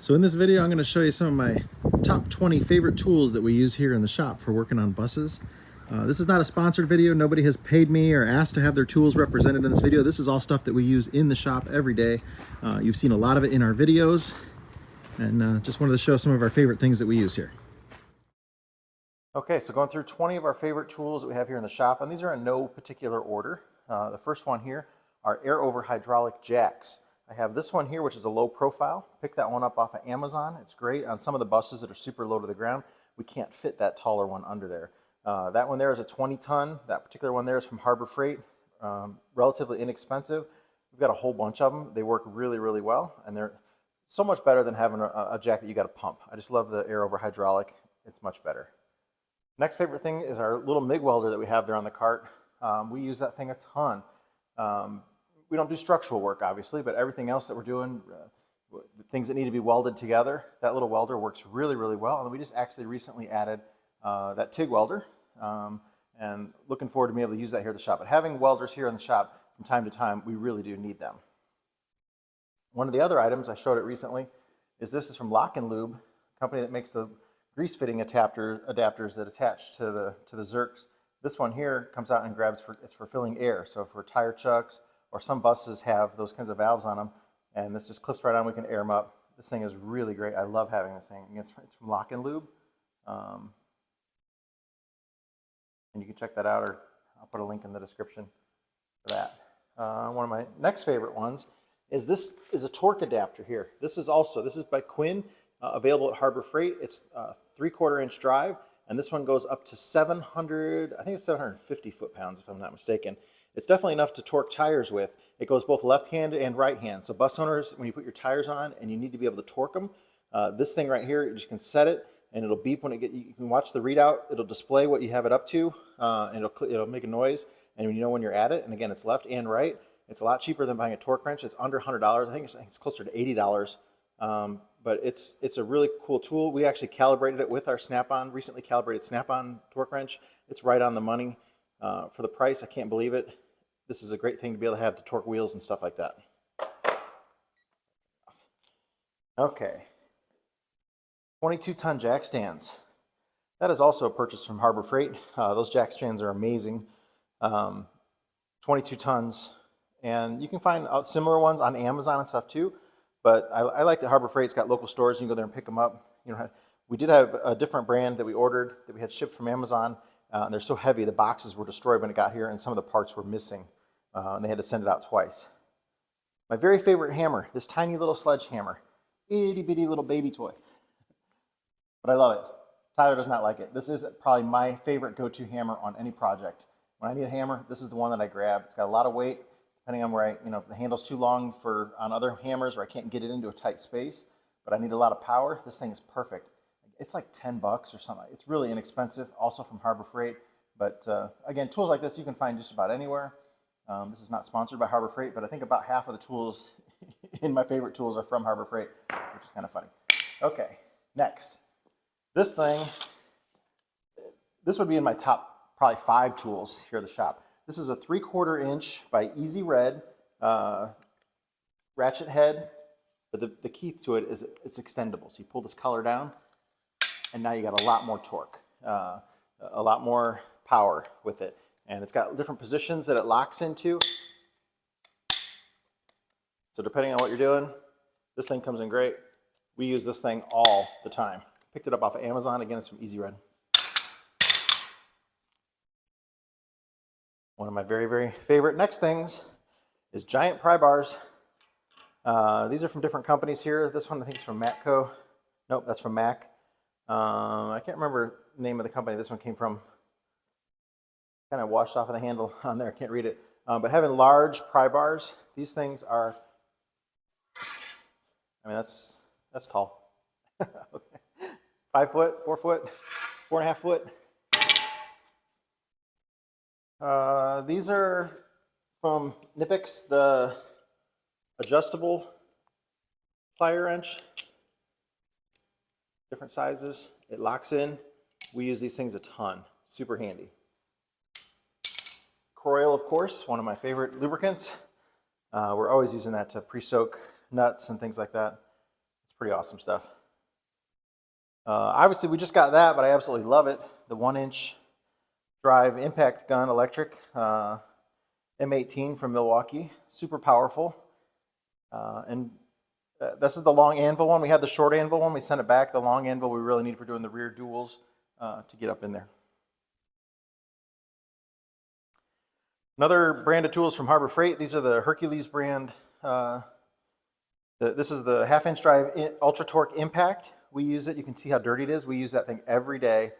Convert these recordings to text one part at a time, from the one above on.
So in this video, I'm going to show you some of my top 20 favorite tools that we use here in the shop for working on buses. This is not a sponsored video. Nobody has paid me or asked to have their tools represented in this video. This is all stuff that we use in the shop every day. You've seen a lot of it in our videos, and just wanted to show some of our favorite things that we use here. Okay, so going through 20 of our favorite tools that we have here in the shop, and these are in no particular order. The first one here are air over hydraulic jacks. I have this one here, which is a low profile. Picked that one up off of Amazon. It's great on some of the buses that are super low to the ground. We can't fit that taller one under there. That one there is a 20-ton. That particular one there is from Harbor Freight. Relatively inexpensive. We've got a whole bunch of them. They work really, really well, and they're so much better than having a jack that you got to pump. I just love the air over hydraulic. It's much better. Next favorite thing is our little MIG welder that we have there on the cart. We use that thing a ton. We don't do structural work, obviously, but everything else that we're doing, the things that need to be welded together, that little welder works really, really well. And we just actually recently added that TIG welder, and looking forward to being able to use that here at the shop. But having welders here in the shop from time to time, we really do need them. One of the other items, I showed it recently, is this is from Lock and Lube, a company that makes the grease fitting adapters that attach to the Zerks. This one here comes out and grabs it's for filling air. So for tire chucks, or some buses have those kinds of valves on them, and this just clips right on. We can air them up. This thing is really great. I love having this thing. It's from Lock and Lube, and you can check that out, or I'll put a link in the description for that. One of my next favorite ones is this is a torque adapter here. This is by Quinn, available at Harbor Freight. It's a 3/4 inch drive, and this one goes up to 700, I think it's 750 foot-pounds if I'm not mistaken. It's definitely enough to torque tires with. It goes both left-handed and right-hand. So bus owners, when you put your tires on and you need to be able to torque them, this thing right here, you just can set it and it'll beep when you can watch the readout. It'll display what you have it up to, and it'll make a noise, and you know when you're at it. And again, it's left and right. It's a lot cheaper than buying a torque wrench. It's under $100. I think it's closer to $80. But it's a really cool tool. We actually calibrated it with our Snap-on, recently calibrated Snap-on torque wrench. It's right on the money for the price. I can't believe it. This is a great thing to be able to have to torque wheels and stuff like that. Okay, 22-ton jack stands. That is also a purchase from Harbor Freight. Those jack stands are amazing. 22 tons, and you can find similar ones on Amazon and stuff too. But I like that Harbor Freight's got local stores. You can go there and pick them up. We did have a different brand that we ordered that we had shipped from Amazon. And they're so heavy, the boxes were destroyed when it got here, and some of the parts were missing. And they had to send it out twice. My very favorite hammer, this tiny little sledgehammer. Itty bitty little baby toy. But I love it. Tyler does not like it. This is probably my favorite go-to hammer on any project. When I need a hammer, this is the one that I grab. It's got a lot of weight, depending on where if the handle's too long on other hammers, or I can't get it into a tight space, but I need a lot of power, this thing is perfect. It's like $10 or something. It's really inexpensive, also from Harbor Freight. But again, tools like this you can find just about anywhere. This is not sponsored by Harbor Freight, but I think about half of the tools in my favorite tools are from Harbor Freight, which is kind of funny. Okay, next. This thing, this would be in my top probably 5 tools here at the shop. This is a 3/4 inch by Easy Red ratchet head, but the key to it is it's extendable. So you pull this collar down, and now you got a lot more torque, a lot more power with it. And it's got different positions that it locks into. So depending on what you're doing, this thing comes in great. We use this thing all the time. Picked it up off of Amazon. Again, it's from Easy Red. One of my very, very favorite next things is giant pry bars. These are from different companies here. This one I think is from Matco. Nope, that's from Mac. I can't remember the name of the company this one came from. Kind of washed off of the handle on there. I can't read it. But having large pry bars, these things are, I mean, that's tall. Okay. 5 foot, 4 foot, 4.5 foot. These are from Nipix, the adjustable plier wrench. Different sizes. It locks in. We use these things a ton. Super handy. Croil, of course, one of my favorite lubricants. We're always using that to pre-soak nuts and things like that. It's Pretty awesome stuff. Obviously, we just got that, but I absolutely love it. The 1-inch drive impact gun electric M18 from Milwaukee. Super powerful. This is the long anvil one. We had the short anvil one. We sent it back. The long anvil we really need for doing the rear duels to get up in there. Another brand of tools from Harbor Freight. These are the Hercules brand. This is the 1/2-inch drive Ultra Torque Impact. We use it. You can see how dirty it is. We use that thing every day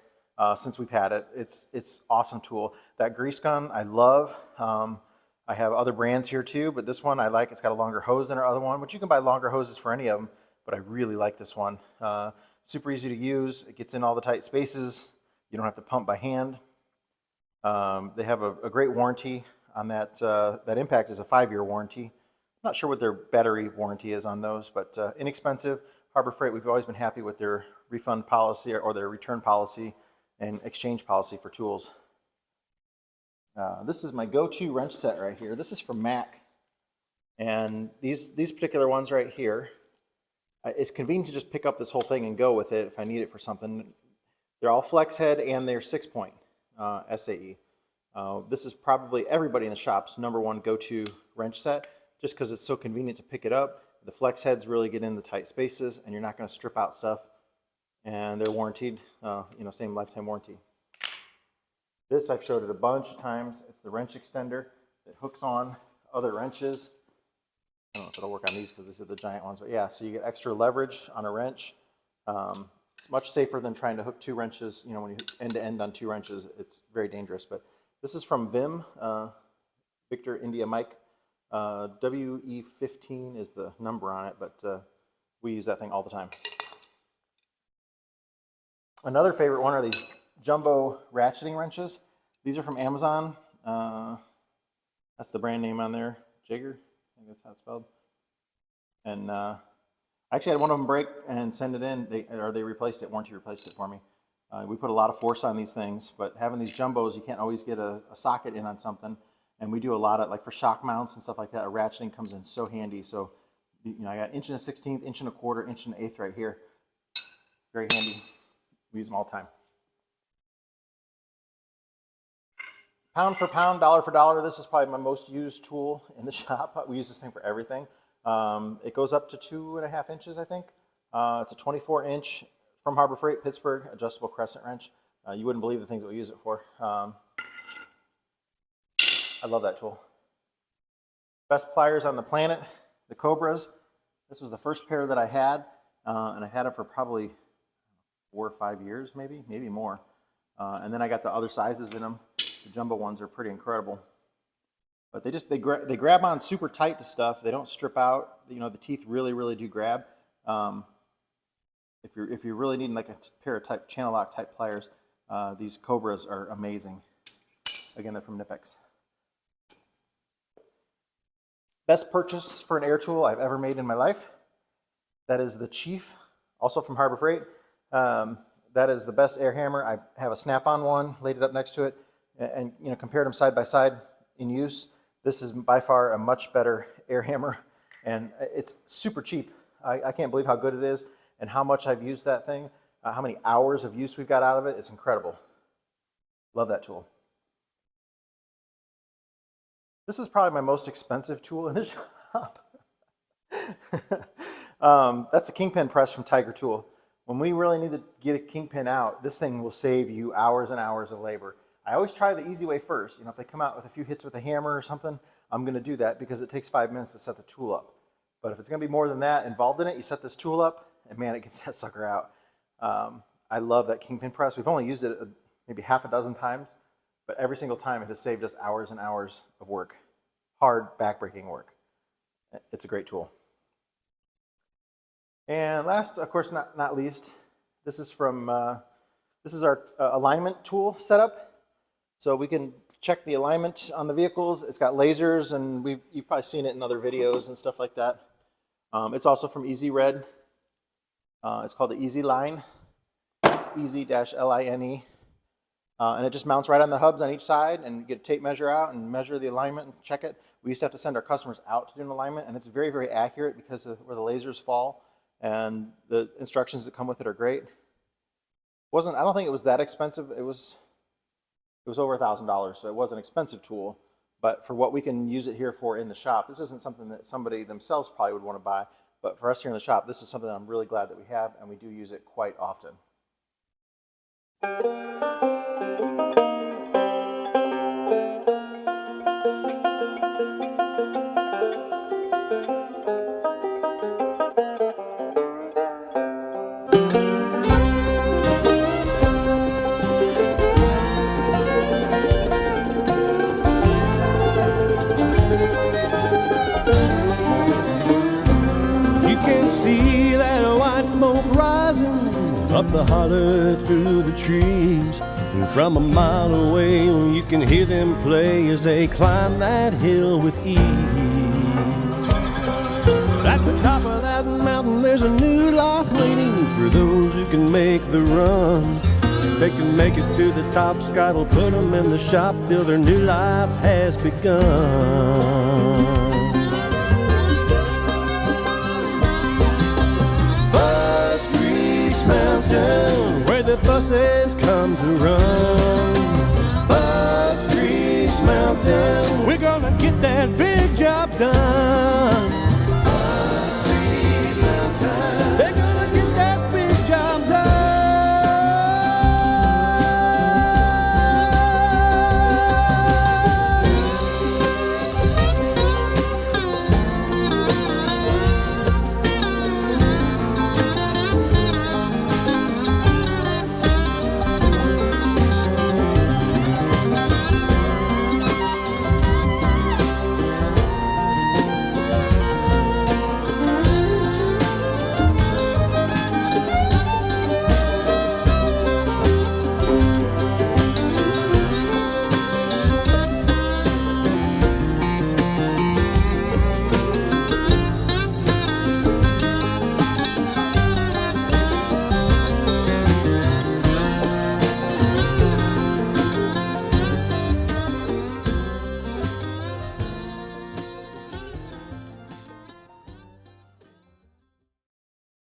since we've had it. It's awesome tool. That grease gun I love. I have other brands here too, but this one I like. It's got a longer hose than our other one, which you can buy longer hoses for any of them, but I really like this one. Super easy to use. It gets in all the tight spaces. You don't have to pump by hand. They have a great warranty on that. That Impact is a 5-year warranty. I'm not sure what their battery warranty is on those, but inexpensive. Harbor Freight, we've always been happy with their refund policy or their return policy and exchange policy for tools. This is my go-to wrench set right here. This is from Mac. And these particular ones right here, it's convenient to just pick up this whole thing and go with it if I need it for something. They're all flex head and they're 6-point SAE. This is probably everybody in the shop's #1 go-to wrench set, just because it's so convenient to pick it up. The flex heads really get in the tight spaces, and you're not going to strip out stuff. And they're warranted, same lifetime warranty. This I've showed it a bunch of times. It's the wrench extender that hooks on other wrenches. I don't know if it'll work on these because these are the giant ones, but yeah, so you get extra leverage on a wrench. It's much safer than trying to hook 2 wrenches. When you end to end on 2 wrenches, it's very dangerous. But this is from Vim, Victor India Mike. WE15 is the number on it, but we use that thing all the time. Another favorite one are these jumbo ratcheting wrenches. These are from Amazon. That's the brand name on there, Jigger. I think that's how it's spelled. And I actually had one of them break and send it in. They replaced it. Warranty replaced it for me. We put a lot of force on these things, but having these jumbos, you can't always get a socket in on something. And we do a lot of, like for shock mounts and stuff like that, a ratcheting comes in so handy. So, I got 1 1/16, 1 1/4, 1 1/8 right here. Very handy. We use them all the time. Pound for pound, dollar for dollar, this is probably my most used tool in the shop. We use this thing for everything. It goes up to 2.5 inches, I think. It's a 24-inch from Harbor Freight, Pittsburgh, adjustable crescent wrench. You wouldn't believe the things that we use it for. I love that tool. Best pliers on the planet, the Cobras. This was the first pair that I had, and I had them for probably 4 or 5 years, maybe more. And then I got the other sizes in them. The jumbo ones are pretty incredible. But they grab on super tight to stuff. They don't strip out. The teeth really do grab. If you're really needing like a pair of channel lock type pliers, these Cobras are amazing. Again, they're from Knipex. Best purchase for an air tool I've ever made in my life. That is the Chief, also from Harbor Freight. That is the best air hammer. I have a snap-on one, laid it up next to it, and compared them side by side in use. This is by far a much better air hammer, and it's super cheap. I can't believe how good it is and how much I've used that thing, how many hours of use we've got out of it. It's incredible. Love that tool. This is probably my most expensive tool in the shop. That's a Kingpin press from Tiger Tool. When we really need to get a Kingpin out, this thing will save you hours and hours of labor. I always try the easy way first. If they come out with a few hits with a hammer or something, I'm going to do that because it takes 5 minutes to set the tool up. But if it's going to be more than that involved in it, you set this tool up, and man, it gets that sucker out. I love that Kingpin press. We've only used it maybe half a dozen times, but every single time it has saved us hours and hours of work. Hard, backbreaking work. It's a great tool. And last, of course, not least, this is our alignment tool setup. So we can check the alignment on the vehicles. It's got lasers, and you've probably seen it in other videos and stuff like that. It's also from Easy Red. It's called the Easy Line, Easy-Line. And it just mounts right on the hubs on each side, and you get a tape measure out and measure the alignment and check it. We used to have to send our customers out to do an alignment, and it's very, very accurate because of where the lasers fall. and the instructions that come with it are great. I don't think it was that expensive. It was over $1,000, so it was an expensive tool. But for what we can use it here for in the shop, this isn't something that somebody themselves probably would want to buy. But for us here in the shop, this is something that I'm really glad that we have, and we do use it quite often. See that white smoke rising up the holler through the trees, and from a mile away you can hear them play as they climb that hill with ease. At the top of that mountain there's a new life waiting for those who can make the run. If they can make it to the top, Scott will put them in the shop till their new life has begun. Mountain, where the buses come to run. Bus Grease Mountain, we're gonna get that big job done.